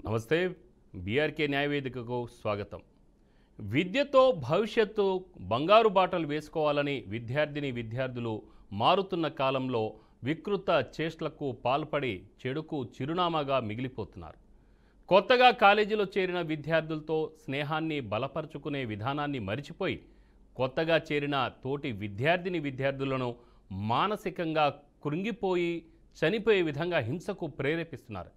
నమస్తే. బీఆర్కే న్యాయవేదికకు స్వాగతం. విద్యతో భవిష్యత్తు బంగారు బాటలు వేసుకోవాలని విద్యార్థులు మారుతున్న కాలంలో వికృత చేష్టలకు పాల్పడి చెడుకు చిరునామాగా మిగిలిపోతున్నారు. కొత్తగా కాలేజీలో చేరిన విద్యార్థులతో స్నేహాన్ని బలపరుచుకునే విధానాన్ని మరిచిపోయి కొత్తగా చేరిన తోటి విద్యార్థులను మానసికంగా కృంగిపోయి చనిపోయే విధంగా హింసకు ప్రేరేపిస్తున్నారు.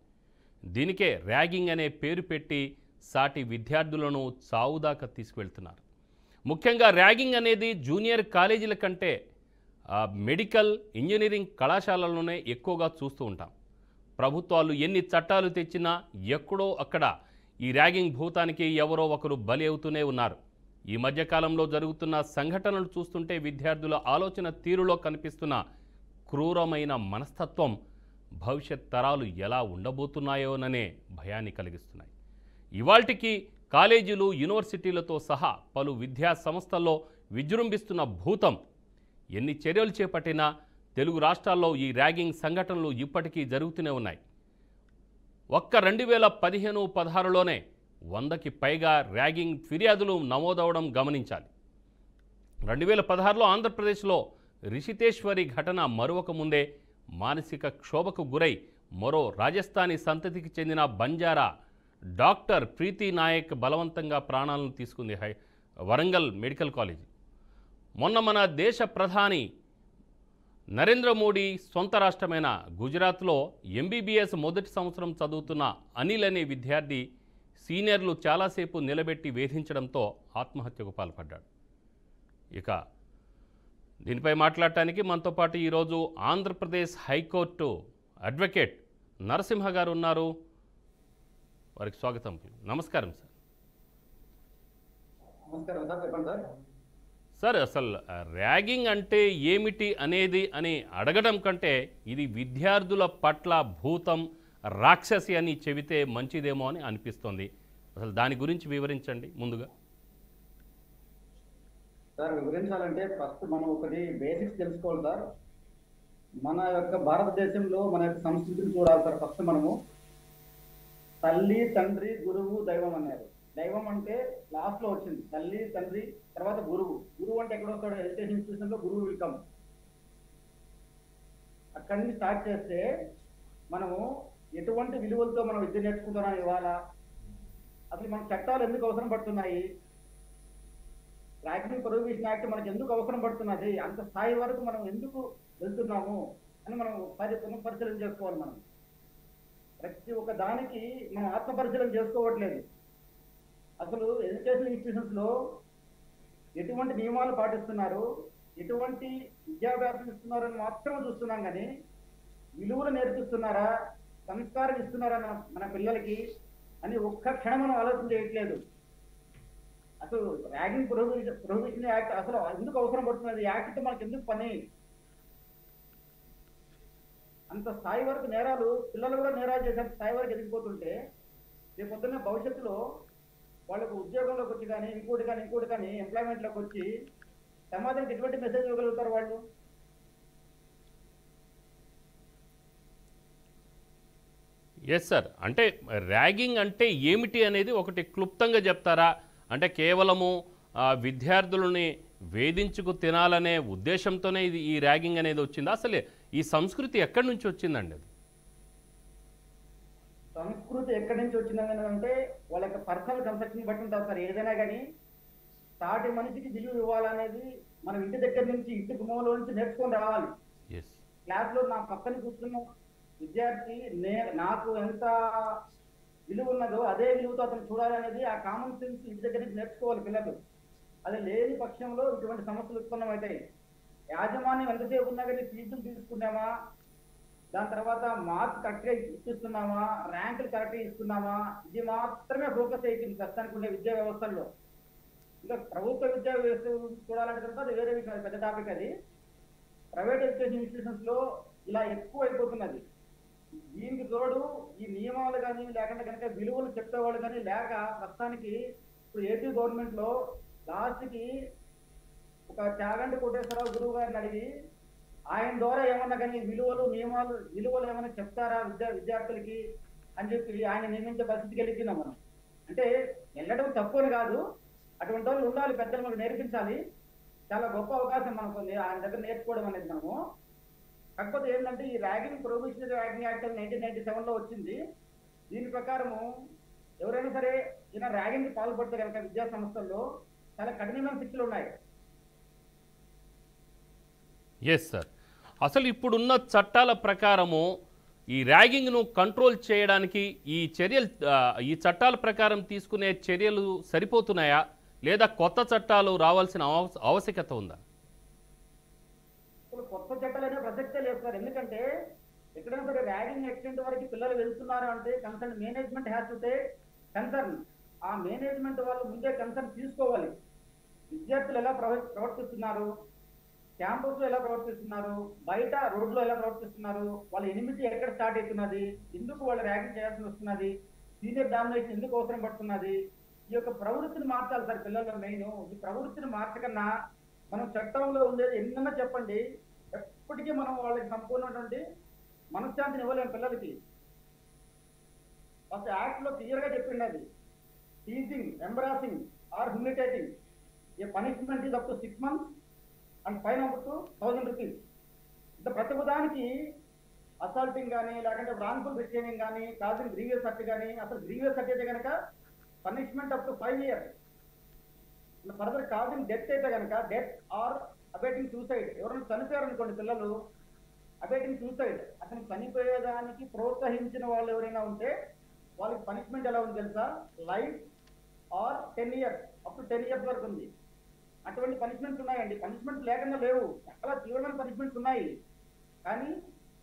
దీనికే ర్యాగింగ్ అనే పేరు పెట్టి సాటి విద్యార్థులను చావుదాకా తీసుకువెళ్తున్నారు. ముఖ్యంగా ర్యాగింగ్ అనేది జూనియర్ కాలేజీల కంటే మెడికల్ ఇంజనీరింగ్ కళాశాలలోనే ఎక్కువగా చూస్తూ ఉంటాం. ప్రభుత్వాలు ఎన్ని చట్టాలు తెచ్చినా ఎక్కడో అక్కడ ఈ ర్యాగింగ్ భూతానికి ఎవరో ఒకరు బలి అవుతూనే ఉన్నారు. ఈ మధ్యకాలంలో జరుగుతున్న సంఘటనలు చూస్తుంటే విద్యార్థుల ఆలోచన తీరులో కనిపిస్తున్న క్రూరమైన మనస్తత్వం భవిష్యత్ తరాలు ఎలా ఉండబోతున్నాయోననే భయాన్ని కలిగిస్తున్నాయి. ఇవాల్టికి కాలేజీలు యూనివర్సిటీలతో సహా పలు విద్యా సంస్థల్లో విజృంభిస్తున్న భూతం ఎన్ని చర్యలు చేపట్టినా తెలుగు రాష్ట్రాల్లో ఈ ర్యాగింగ్ సంఘటనలు ఇప్పటికీ జరుగుతూనే ఉన్నాయి. ఒక్క 2015-16లోనే 100కి పైగా ర్యాగింగ్ ఫిర్యాదులు నమోదవడం గమనించాలి. 2016లో ఆంధ్రప్రదేశ్లో రిషితేశ్వరి ఘటన మరొక ముందే మానసిక క్షోభకు గురై మరో రాజస్థానీ సంతతికి చెందిన బంజారా డాక్టర్ ప్రీతి నాయక్ బలవంతంగా ప్రాణాలను తీసుకుంది వరంగల్ మెడికల్ కాలేజ్. మొన్న మన దేశ ప్రధాని నరేంద్ర మోడీ సొంత రాష్ట్రమైన గుజరాత్లో ఎంబీబీఎస్ మొదటి సంవత్సరం చదువుతున్న అనిల్ అనే విద్యార్థి సీనియర్లు చాలాసేపు నిలబెట్టి వేధించడంతో ఆత్మహత్యకు పాల్పడ్డాడు. ఇక దీనిపై మాట్లాడటానికి మనతో పాటు ఈరోజు ఆంధ్రప్రదేశ్ హైకోర్టు అడ్వకేట్ నరసింహ గారు ఉన్నారు. వారికి స్వాగతం. నమస్కారం సార్. నమస్కారం సార్, చెప్పండి సార్. సార్, అసలు ర్యాగింగ్ అంటే ఏమిటి అనేది అని అడగడం కంటే ఇది విద్యార్థుల పట్ల భూతం రాక్షసి అని చెబితే మంచిదేమో అని అనిపిస్తోంది. అసలు దాని గురించి వివరించండి ముందుగా. సార్, వివరించాలంటే ఫస్ట్ మనం ఒకటి బేసిక్స్ తెలుసుకోవాలి సార్. మన యొక్క భారతదేశంలో మన యొక్క సంస్కృతిని చూడాలి సార్. ఫస్ట్ మనము తల్లి, తండ్రి, గురువు, దైవం అన్నారు. దైవం అంటే లాస్ట్ లో వచ్చింది. తల్లి, తండ్రి, తర్వాత గురువు. గురువు అంటే ఎక్కడ వస్తాడు? ఎడ్యుకేషన్ ఇన్స్టిట్యూషన్ లో గురువు విల్ కమ్. అక్కడి నుంచి స్టార్ట్ చేస్తే మనము ఎటువంటి విలువలతో మనం విద్య నేర్చుకుంటున్నాం ఇవాళ, అసలు మన చట్టాలు ఎందుకు అవసరం పడుతున్నాయి, ర్యాగింగ్ ప్రొహిబిషన్ యాక్ట్ మనకు ఎందుకు అవసరం పడుతున్నది, అంత స్థాయి వరకు మనం ఎందుకు వెళ్తున్నాము అని మనం పరిశీలన చేసుకోవాలి. మనం ప్రతి ఒక్క దానికి మనం ఆత్మపరిశీలన చేసుకోవట్లేదు. అసలు ఎడ్యుకేషన్ ఇన్స్టిట్యూషన్స్ లో ఎటువంటి నియమాలు పాటిస్తున్నారు, ఎటువంటి విద్యాభ్యాసం ఇస్తున్నారు అని మాత్రం చూస్తున్నాం. కానీ విలువలు నేర్పిస్తున్నారా, సంస్కారం ఇస్తున్నారా మన పిల్లలకి అని ఒక్క క్షణం మనం ఆలోచన చేయట్లేదు. అసలు ర్యాగింగ్ ప్రొహిబిషన్ యాక్ట్ అసలు ఎందుకు అవసరం పడుతున్నది, యాక్ట్ మనకు ఎందుకు పని? అంత స్థాయి వరకు నేరాలు, పిల్లలు కూడా నేరాలు చేసే స్థాయి వరకు ఎదిగిపోతుంటే రేపు పొద్దున్న భవిష్యత్తులో వాళ్ళకు ఉద్యోగంలోకి వచ్చి కానీ ఇంకోటి కానీ ఎంప్లాయ్మెంట్లోకి వచ్చి సమాజానికి ఎటువంటి మెసేజ్ ఇవ్వగలుగుతారు వాళ్ళు? ఎస్ సార్, అంటే ర్యాగింగ్ అంటే ఏమిటి అనేది ఒకటి క్లుప్తంగా చెప్తారా? అంటే కేవలము విద్యార్థులని వేధించుకు తినాలనే ఉద్దేశంతోనే ఈ ర్యాగింగ్ అనేది వచ్చిందా? అసలు ఈ సంస్కృతి ఎక్కడి నుంచి వచ్చిందండి? అది సంస్కృతి ఎక్కడి నుంచి వచ్చిందని అంటే వాళ్ళ యొక్క పర్సనల్ కన్సెప్షన్ బట్టి ఉంటారు సార్. ఏదైనా కానీ సాటి మనిషికి విలువ ఇవ్వాలనేది మనం ఇంటి దగ్గర నుంచి, ఇంటి గుమ్మలో నుంచి నేర్చుకొని రావాలి. క్లాస్లో నా పక్కన కూర్చున్న విద్యార్థి నాకు ఎంత విలువ ఉన్నదో అదే విలువతో అతను చూడాలనేది ఆ కామన్ సెన్స్ ఇంటి దగ్గర నుంచి నేర్చుకోవాలి పిల్లలు. అది లేని పక్షంలో ఇటువంటి సమస్యలు ఉత్పన్నమవుతాయి. యాజమాన్యం ఎంతసేపు ఉన్నా కానీ ఫీజులు తీసుకున్నామా, దాని తర్వాత మార్క్స్ కరెక్ట్గా ఇప్పిస్తున్నామా, ర్యాంకులు కరెక్ట్గా ఇస్తున్నామా, ఇది మాత్రమే ఫోకస్ అయిపోయింది ప్రస్తుతానికి ఉండే విద్యా వ్యవస్థల్లో. ఇంకా ప్రభుత్వ విద్యా వ్యవస్థ చూడాలంటే కనుక అది వేరే విషయం, పెద్ద టాపిక్. అది ప్రైవేట్ ఎడ్యుకేషన్ ఇన్స్టిట్యూషన్స్ లో ఇలా ఎక్కువ అయిపోతున్నది. దీనికి తోడు ఈ నియమాలు కానీ లేకుండా కనుక విలువలు చెప్పేవాళ్ళు కానీ లేక ప్రస్తుతానికి ఇప్పుడు ఏపీ గవర్నమెంట్ లో లాస్ట్కి ఒక చాగంటి కోటేశ్వరరావు గురువు గారిని అడిగి ఆయన ద్వారా ఏమన్నా కానీ విలువలు నియమాలు విలువలు ఏమైనా చెప్తారా విద్యార్థులకి అని చెప్పి ఆయన నియమించే పరిస్థితికి వెళ్ళిపోయినాం మనం. అంటే వెళ్ళడం తప్పు అని కాదు, అటువంటి వాళ్ళు ఉండాలి, పెద్దలు మనకు నేర్పించాలి. చాలా గొప్ప అవకాశం మనకు ఉంది ఆయన దగ్గర నేర్చుకోవడం అనేది మనము. కాకపోతే ఏంటంటే ఈ ర్యాగింగ్ ప్రొహిబిషన్ ర్యాగింగ్ యాక్ట్ 1997లో వచ్చింది. దీని ప్రకారము ఎవరైనా సరే ఇలా ర్యాగింగ్ పాల్పడితే కనుక విద్యా సంస్థల్లో చాలా కఠినమైన శిక్షలు ఉన్నాయి. Yes sir. అసలు ఇప్పుడున్న చట్టాల ప్రకారము ఈ ర్యాగింగ్ను కంట్రోల్ చేయడానికి ఈ చట్టాల ప్రకారం తీసుకునే చర్యలు సరిపోతున్నాయా, లేదా కొత్త చట్టాలు రావాల్సిన ఆవశ్యకత ఉందా? కొత్త చట్టాలు అనే ప్రసక్తే లేదు సార్. ఎందుకంటే ఎక్కడైనా సరే ర్యాగింగ్ ఎక్స్టెంట్ వరకు పిల్లలు వెళ్తున్నారు అంటే concern management has to take concern. ఆ మేనేజ్మెంట్ వాళ్ళు ముందే కన్సర్న్ తీసుకోవాలి. విద్యార్థులు ఎలా ప్రవర్తిస్తున్నారు, క్యాంపస్ లో ఎలా ప్రవర్తిస్తున్నారు, బయట రోడ్లో ఎలా ప్రవర్తిస్తున్నారు, వాళ్ళ ఎనిమిది ఎక్కడ స్టార్ట్ అవుతున్నది, ఎందుకు వాళ్ళు ర్యాగింగ్ చేయాల్సి వస్తున్నది, సీనియర్ డామినేషన్ ఎందుకు అవసరం పడుతున్నది, ఈ యొక్క ప్రవృత్తిని మార్చాలి సార్ పిల్లల్లో. మెయిన్ ఈ ప్రవృత్తిని మార్చకన్నా మనం చట్టంలో ఉండేది ఎన్నన్నా చెప్పండి, ఎప్పటికీ మనం వాళ్ళకి సంపూర్ణటువంటి మనశ్శాంతిని ఇవ్వలేము పిల్లలకి. ఫస్ట్ యాక్ట్ లో క్లియర్ గా చెప్పింది అది, teasing, embarrassing or humiliating a punishment is up to 6 months and fine up to 1000 rupees. ఇంత ప్రతి ఉదానికి అసాల్టింగ్ కానీ లేకుంటే రాంగ్ఫుల్ రిస్ట్రైనింగ్ కానీ కాజింగ్ గ్రీవియస్ హర్ట్ కానీ, అసలు గ్రీవియస్ హర్ట్ అయితే కనుక punishment up to 5 years. Further causing death అయితే కనుక డెత్ ఆర్ అబేటింగ్ సూసైడ్, ఎవరైనా చనిపోయారు అనుకోండి పిల్లలు, అబేటింగ్ సూసైడ్, అతను చనిపోయేదానికి ప్రోత్సహించిన వాళ్ళు ఎవరైనా ఉంటే వాళ్ళకి పనిష్మెంట్ ఎలా ఉంది తెలుసా, life or 10 years, up to 10 years వరకు ఉంది. అటువంటి పనిష్మెంట్స్ ఉన్నాయండి. పనిష్మెంట్స్ లేకుండా లేవు, చాలా తీవ్రమైన పనిష్మెంట్స్ ఉన్నాయి. కానీ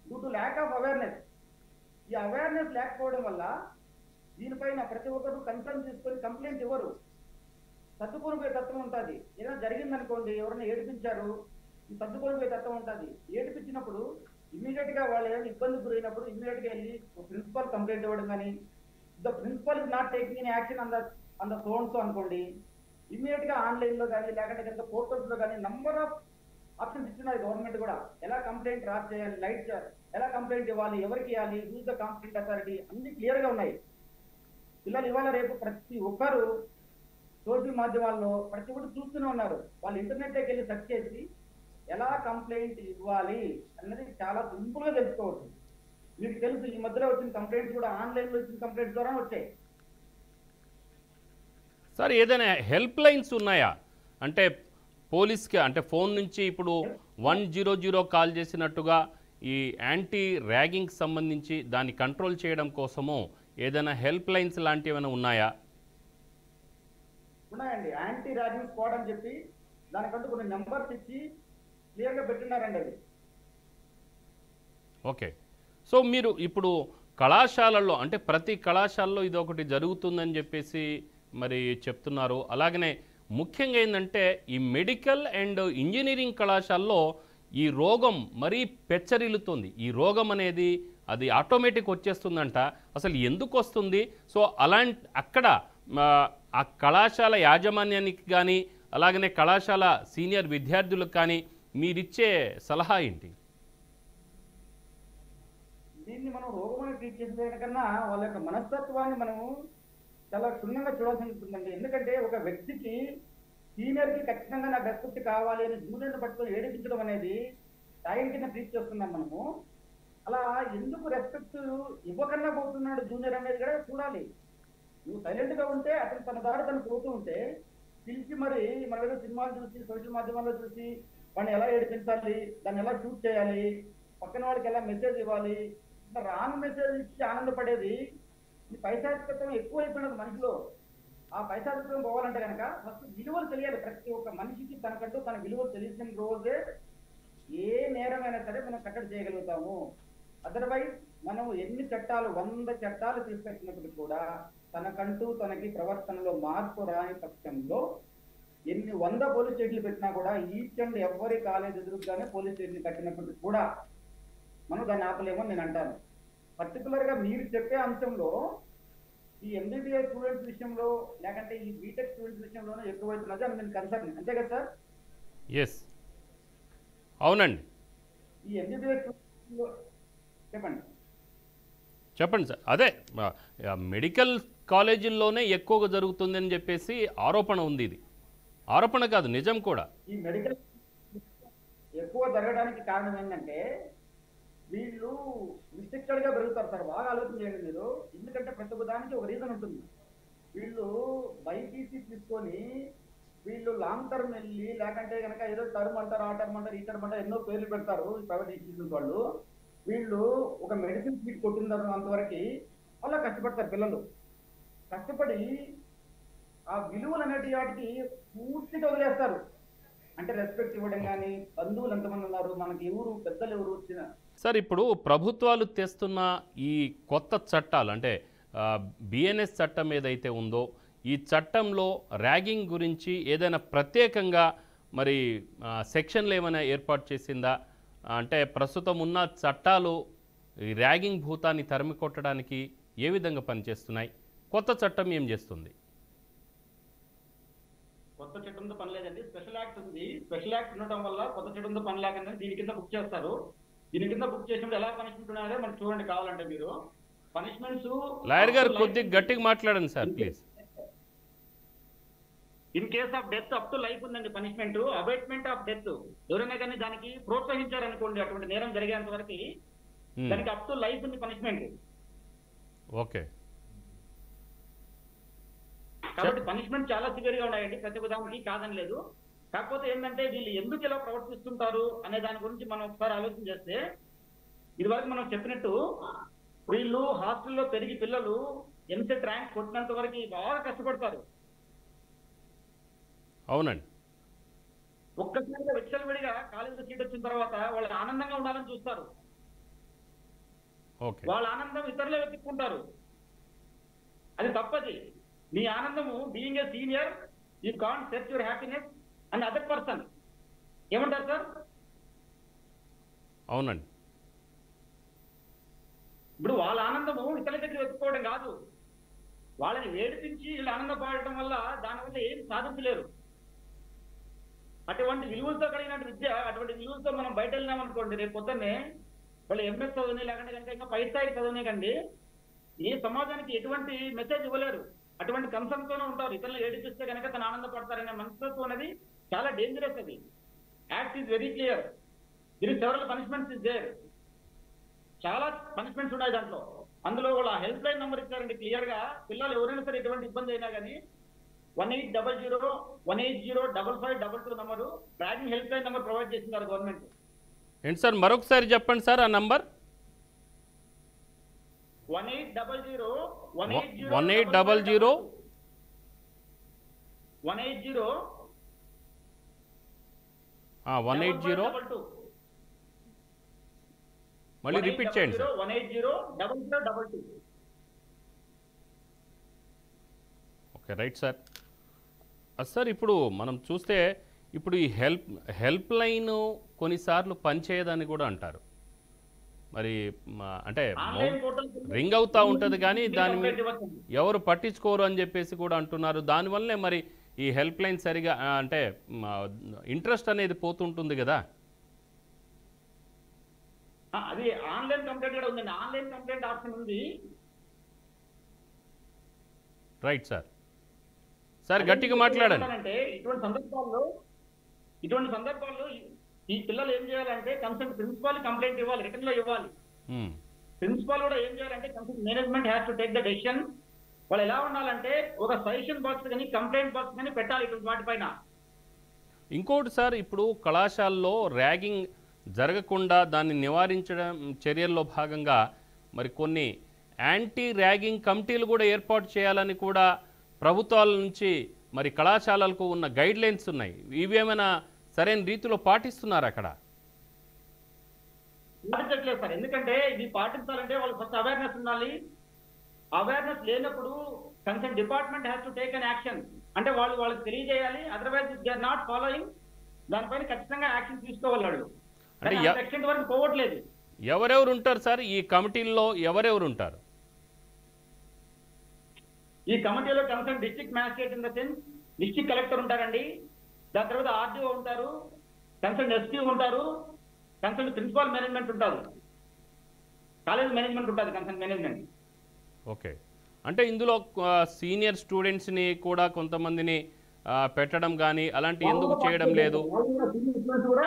due to lack of awareness, ఈ అవేర్నెస్ లేకపోవడం వల్ల దీనిపైన ప్రతి ఒక్కరు కన్సర్న్ తీసుకొని కంప్లైంట్ ఇవ్వరు. సర్దుకోనిపోయే తత్వం ఉంటుంది. ఏదైనా జరిగిందనుకోండి, ఎవరైనా ఏడిపించారు, ఈ సర్దుకోనిపోయే తత్వం ఉంటుంది. ఏడిపించినప్పుడు ఇమీడియట్ గా వాళ్ళు ఏదైనా ఇబ్బంది గురైనప్పుడు ఇమీడియట్ గా వెళ్ళి ప్రిన్సిపల్ కంప్లైంట్ ఇవ్వడం కానీ, the principal is not taking any action on the sons అనుకోండి, ఇమీడియట్ గా ఆన్లైన్ లో కానీ లేకపోతే కనుక పోర్టల్స్ లో కానీ నంబర్ ఆఫ్ ఆప్షన్స్ ఇచ్చినాయి గవర్నమెంట్ కూడా. ఎలా కంప్లైంట్ రాజ్ చేయాలి, లైట్ ఎలా కంప్లైంట్ ఇవ్వాలి, ఎవరికి ఇవ్వాలి, హూజ్ ద కంప్లైంట్ అథారిటీ, అన్ని క్లియర్ గా ఉన్నాయి. పిల్లలు ఇవాళ రేపు ప్రతి ఒక్కరు సోషల్ మాధ్యమాల్లో ప్రతి ఒక్కరు చూస్తూనే ఉన్నారు. వాళ్ళు ఇంటర్నెట్ లోకి వెళ్ళి సెర్చ్ చేసి ఎలా కంప్లైంట్ ఇవ్వాలి అన్నది చాలా సింపుల్ గా తెలుసుకోవచ్చు. మీకు తెలుసు, ఈ మధ్యలో వచ్చిన కంప్లైంట్స్ కూడా ఆన్లైన్ లో వచ్చిన కంప్లైంట్స్ ద్వారా వచ్చాయి. సార్ ఏదైనా హెల్ప్ లైన్స్ ఉన్నాయా? అంటే పోలీస్కి, అంటే ఫోన్ నుంచి ఇప్పుడు 100 కాల్ చేసినట్టుగా ఈ యాంటీ ర్యాగింగ్ సంబంధించి దాన్ని కంట్రోల్ చేయడం కోసము ఏదైనా హెల్ప్ లైన్స్ లాంటివి ఏమైనా ఉన్నాయా? ఉన్నాయండి. యాంటీ ర్యాగింగ్ స్క్వాడ్ అని చెప్పి దానికంటూ కొన్ని నెంబర్స్ ఇచ్చి క్లియర్ గా పెట్టున్నారండి అది. ఓకే. సో మీరు ఇప్పుడు కళాశాలల్లో, అంటే ప్రతి కళాశాలలో ఇది ఒకటి జరుగుతుందని చెప్పేసి మరి చెప్తున్నారు. అలాగనే ముఖ్యంగా ఏంటంటే ఈ మెడికల్ అండ్ ఇంజనీరింగ్ కళాశాలలో ఈ రోగం మరీ పెచ్చరిల్లుతుంది. ఈ రోగం అనేది అది ఆటోమేటిక్ వచ్చేస్తుందంట. అసలు ఎందుకు వస్తుంది? సో అక్కడ ఆ కళాశాల యాజమాన్యానికి కానీ అలాగనే కళాశాల సీనియర్ విద్యార్థులకు కానీ మీరిచ్చే సలహా ఏంటి? దీన్ని మనం రోగమని ట్రీట్ చేసే కన్నా వాళ్ళ యొక్క మనస్తత్వాన్ని మనము చాలా క్షుణ్ణంగా చూడాల్సి ఉంటుందండి. ఎందుకంటే ఒక వ్యక్తికి సీనియర్ కి ఖచ్చితంగా నాకు రెస్పెక్ట్ కావాలి అని జూనియర్ని పట్టుకొని ఏడిపించడం అనేది టైం కింద ట్రీట్ చేస్తున్నాం మనము. అలా ఎందుకు రెస్పెక్ట్ ఇవ్వకన్నా పోతున్నాడు జూనియర్ అనేది కూడా చూడాలి. నువ్వు సైలెంట్ గా ఉంటే అతను తన దారి తను పోతూ ఉంటే పిలిచి మరి మన ఏదో సినిమాలు చూసి సోషల్ మాధ్యమాల్లో చూసి వాడిని ఎలా ఏడిపించాలి, దాన్ని ఎలా షూట్ చేయాలి, పక్కన వాడికి ఎలా మెసేజ్ ఇవ్వాలి, రాంగ్ మెసేజ్ ఇచ్చి ఆనందపడేది ఈ పైశాచికత్వం ఎక్కువైపోయినది మనిషిలో. ఆ పైశాచికత్వం పోవాలంటే కనుక ఫస్ట్ విలువలు తెలియాలి. ప్రతి ఒక్క మనిషికి తనకంటూ తన విలువలు తెలిసిన రోజే ఏ నేరమైనా సరే మనం కట్టడి చేయగలుగుతాము. అదర్వైజ్ మనం ఎన్ని చట్టాలు 100 చట్టాలు తీసుకొచ్చినప్పటికీ కూడా తనకంటూ తనకి ప్రవర్తనలో మార్పు రాని పక్షంలో ఎన్ని 100 పోలీస్ స్టేషన్లు పెట్టినా కూడా ఈచ్ అండ్ ఎవరి కాలేజ్ ఎదురుగానే పోలీస్ స్టేషన్ కట్టినప్పటికీ కూడా మనం దాన్ని ఆపలేమని నేను అంటాను. పర్టికులర్ గా మీరు చెప్పే అంశంలో ఈ ఎంబీబీఎస్ స్టూడెంట్స్ విషయంలో లేకంటే ఈ బీటెక్ స్టూడెంట్స్ విషయంలోనే ఎక్కువైతున్నది అని నేను కన్సర్న్. అంతే కదా సార్? ఎస్, అవునండి. ఈ ఎంబీబీఎస్ చెప్పండి. చెప్పండి సార్. అదే మెడికల్ కాలేజీల్లోనే ఎక్కువగా జరుగుతుందని చెప్పేసి ఆరోపణ ఉంది. ఇది ఆరోపణ కాదు, నిజం కూడా. ఈ మెడికల్ ఎక్కువ జరగడానికి కారణం ఏంటంటే వీళ్ళు రిస్ట్రిక్టెడ్ గా పెరుగుతారు సార్. బాగా ఆలోచన చేయండి మీరు. ఎందుకంటే ప్రతి ఒక్క దానికి ఒక రీజన్ ఉంటుంది. వీళ్ళు బైపీసీ తీసుకొని వీళ్ళు లాంగ్ టర్మ్ వెళ్ళి, లేకంటే కనుక ఏదో టర్మ్ అంటారు, ఆ టర్మ్ అంటారు, ఈ టర్మ్ అంటారు, ఎన్నో పేర్లు పెడతారు ప్రైవేట్ ఇన్స్టిట్యూషన్స్ వాళ్ళు. వీళ్ళు ఒక మెడిసిన్ సీట్ కొట్టినారు అంతవరకు అలా కష్టపడతారు పిల్లలు. కష్టపడి ఆ విలువలు అనేటి వాటికి పూర్తిగా వదిలేస్తారు. అంటే రెస్పెక్ట్ ఇవ్వడం కానీ, బంధువులు ఎంతమంది ఉన్నారు, మనకి ఎవరు పెద్దలు ఎవరు వచ్చిన. సార్ ఇప్పుడు ప్రభుత్వాలు తెస్తున్న ఈ కొత్త చట్టాలు అంటే బిఎన్ఎస్ చట్టం ఏదైతే ఉందో ఈ చట్టంలో ర్యాగింగ్ గురించి ఏదైనా ప్రత్యేకంగా మరి సెక్షన్లు ఏమైనా ఏర్పాటు చేసిందా? అంటే ప్రస్తుతం ఉన్న చట్టాలు ఈ ర్యాగింగ్ భూతాన్ని తరిమి కొట్టడానికి ఏ విధంగా పనిచేస్తున్నాయి? కొత్త చట్టం ఏం చేస్తుంది? కొత్త చట్టంతో పని లేదండి, స్పెషల్ యాక్ట్ ఉంది. స్పెషల్ యాక్ట్ ఉండటం వల్ల కొత్త చట్టంతో పని లేకుండా దీని కింద బుక్ చేస్తారు. దీని కింద బుక్ చేసినప్పుడు ఎలా పనిష్మెంట్ ఉన్నాయో మనకు చూడండి కావాలంటే మీరు. పనిష్మెంట్స్ లాయర్ గారు కొద్దిగా గట్టిగా మాట్లాడండి sir please. In case of death up to life ఉందండి పనిష్మెంట్. అబైట్మెంట్ ఆఫ్ డెత్ ఎవరైనా కానీ దానికి ప్రోత్సహించారనుకోండి అటువంటి నేరం జరిగేంత వరకు దానికి అప్ టు లైఫ్ ఉంది పనిష్మెంట్. ఓకే, కాబట్టి పనిష్మెంట్ చాలా సివియర్ గా ఉన్నాయండి ప్రతి ఉదాహరణకి, కాదని లేదు. కాకపోతే ఏంటంటే వీళ్ళు ఎందుకు ఇలా ప్రవర్తిస్తుంటారు అనే దాని గురించి మనం ఒకసారి ఆలోచన చేస్తే, ఇదివరకు మనం చెప్పినట్టు వీళ్ళు హాస్టల్లో పెరిగి పిల్లలు ఎంసెట్ ర్యాంక్ కొట్టినంత వరకు బాగా కష్టపడతారు. అవునండి. ఒక్కసారిగా విచ్చలవిడిగా కాలేజీలో సీట్ వచ్చిన తర్వాత వాళ్ళు ఆనందంగా ఉండాలని చూస్తారు. ఓకే, వాళ్ళ ఆనందం ఇతరులే వెతుక్కుంటారు. అది తప్పది. మీ ఆనందము being a senior you can't search your happiness and other person. ఏమంటారు సార్? అవునండి. ఇప్పుడు వాళ్ళ ఆనందము ఇతరుల దగ్గర వెతుక్కోవడం కాదు, వాళ్ళని ఏడిపించి వీళ్ళు ఆనందపడటం వల్ల దానివల్ల ఏం సాధించలేరు. అటువంటి విలువలతో కలిగిన విద్య, అటువంటి విలువలతో మనం బయట వెళ్ళినామనుకోండి, రేపు పొద్దున్నే వాళ్ళు ఎంఎస్ చదువునే లేకంటే కనుక ఇంకా పై స్థాయికి చదువునే కండి ఏ సమాజానికి ఎటువంటి మెసేజ్ ఇవ్వలేరు. అటువంటి కన్సర్న్తోనే ఉంటారు. ఇతరులు ఏడిపిస్తే కనుక తను ఆనందపడతారనే మనస్తత్వం అనేది చాలా డేంజరస్. అది యాక్ట్ ఈజ్ వెరీ క్లియర్. దీనికి సెవరల్ పనిష్మెంట్స్ ఇస్ దేర్. చాలా పనిష్మెంట్స్ ఉన్నాయి దాంట్లో. అందులో వాళ్ళ హెల్ప్ లైన్ నెంబర్ ఇచ్చారండి క్లియర్ గా. పిల్లలు ఎవరైనా సరే ఎటువంటి ఇబ్బంది అయినా కానీ 1800-180-5522 number ragging help line number provide చేస్తున్నారు గవర్నమెంట్. ఏంటి సార్ మరొకసారి చెప్పండి సార్ ఆ నంబర్. 1800-180-180 మళ్ళీ రిపీట్ చేయండి sir. 180-0022. Okay, right sir. Sir ఇప్పుడు మనం చూస్తే ఇప్పుడు ఈ హెల్ప్ లైన్ కొన్నిసార్లు పనిచేయదని కూడా అంటారు. మరి అంటే రింగ్ అవుతూ ఉంటుంది కానీ దాని మీద ఎవరు పట్టించుకోరు అని చెప్పేసి కూడా అంటున్నారు. దానివల్లనే మరి ఈ హెల్ప్ లైన్ సరిగా అంటే ఇంట్రెస్ట్ అనేది పోతుంటుంది కదా. అది ఆన్లైన్ కంప్లైంట్ కూడా ఉందండి. ఆన్లైన్ కంప్లైంట్ ఆప్షన్ ఉంది. Right sir. సార్ గట్టిగా మాట్లాడండి. అంటే ఇటువంటి సందర్భాల్లో ఈ పిల్లలు ఏం చేయాలంటే కన్సర్న్ ప్రిన్సిపాల్ కంప్లైంట్ ఇవ్వాలి, రిటర్న్ లో ఇవ్వాలి. ప్రిన్సిపాల్ కూడా ఏం చేయాలంటే concern management has to take the decision. వాళ్ళు ఎలా ఉండాలంటే ఒక సజెషన్ బాక్స్ కానీ కంప్లైంట్ బాక్స్ కానీ పెట్టాలి ఇటువంటి వాటిపైన. ఇంకోటి సార్, ఇప్పుడు కళాశాలలో ర్యాగింగ్ జరగకుండా దాన్ని నివారించడం చర్యల్లో భాగంగా మరి కొన్ని యాంటీ ర్యాగింగ్ కమిటీలు కూడా ఏర్పాటు చేయాలని కూడా ప్రభుత్వాల నుంచి మరి కళాశాలలకు ఉన్న గైడ్ లైన్స్ ఉన్నాయి. ఇవేమైనా సరైన రీతిలో పాటిస్తున్నారు అక్కడ? పాటించట్లేదు సార్. ఎందుకంటే ఇది పాటించాలంటే వాళ్ళు ఫస్ట్ అవేర్నెస్ ఉండాలి. అవేర్నెస్ లేనప్పుడు concern department has to take an action. అంటే వాళ్ళకి తెలియజేయాలి. Otherwise they are not following, దానిపైన ఖచ్చితంగా యాక్షన్ తీసుకోవాలి వాళ్ళు. అంటే ఎక్స్టెంట్ వరకు పోవట్లేదు. ఎవరెవరు ఉంటారు సార్ ఈ కమిటీల్లో? ఎవరెవరు ఉంటారు ఈ కమిటీలో? Concern district magistrate in the sense district collector ఉంటారండి. దాని తర్వాత ఆర్డీఓ ఉంటారు, కన్సర్న్ ఎస్పీ ఉంటారు, కన్సర్న్ ప్రిన్సిపాల్ మేనేజ్మెంట్ ఉంటారు. కాలేజ్ మేనేజ్మెంట్ ఉంటుంది, కన్సర్న్ మేనేజ్మెంట్. ఓకే. అంటే ఇందులో సీనియర్ స్టూడెంట్స్ని కూడా కొంతమందిని పెట్టడం కానీ అలాంటి ఎందుకు చేయడం లేదు? కూడా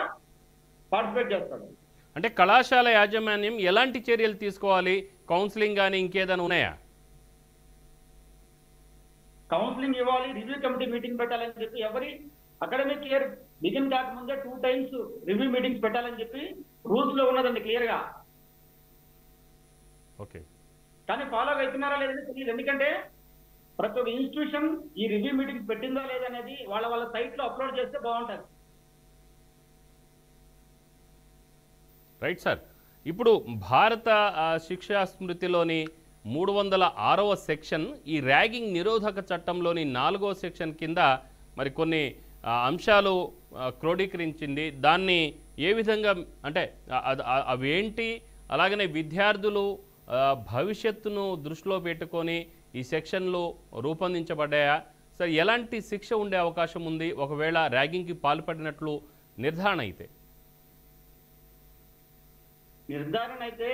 పార్టిసిపేట్ చేస్తారు. అంటే కళాశాల యాజమాన్యం ఎలాంటి చర్యలు తీసుకోవాలి? కౌన్సిలింగ్ కానీ ఇంకేదైనా ఉన్నాయా? కౌన్సిలింగ్ ఇవ్వాలి, రివ్యూ కమిటీ మీటింగ్ పెట్టాలని చెప్పి, ఎవరి అకాడమిక్ ఇయర్ బిగిన్ కాకముందే 2 times రివ్యూ మీటింగ్స్ పెట్టాలని చెప్పి రూల్స్ లో ఉన్నదండి క్లియర్ గా. ఓకే. కానీ ఫాలో అవుతున్నారా లేదని తెలియదు. ఎందుకంటే ప్రతి ఒక్క ఇన్స్టిట్యూషన్ ఈ రివ్యూ మీటింగ్స్ పెట్టిందా లేదనేది వాళ్ళ సైట్ లో అప్లోడ్ చేస్తే బాగుంటుంది. Right sir. ఇప్పుడు భారత శిక్షా స్మృతిలోని 306వ సెక్షన్ ఈ ర్యాగింగ్ నిరోధక చట్టంలోని 4వ సెక్షన్ కింద మరి కొన్ని అంశాలు క్రోడీకరించింది. దాన్ని ఏ విధంగా అంటే అవేంటి, అలాగనే విద్యార్థులు భవిష్యత్తును దృష్టిలో పెట్టుకొని ఈ సెక్షన్లు రూపొందించబడ్డాయా? సార్, ఎలాంటి శిక్ష ఉండే అవకాశం ఉంది ఒకవేళ ర్యాగింగ్కి పాల్పడినట్లు నిర్ధారణ అయితే? నిర్ధారణ అయితే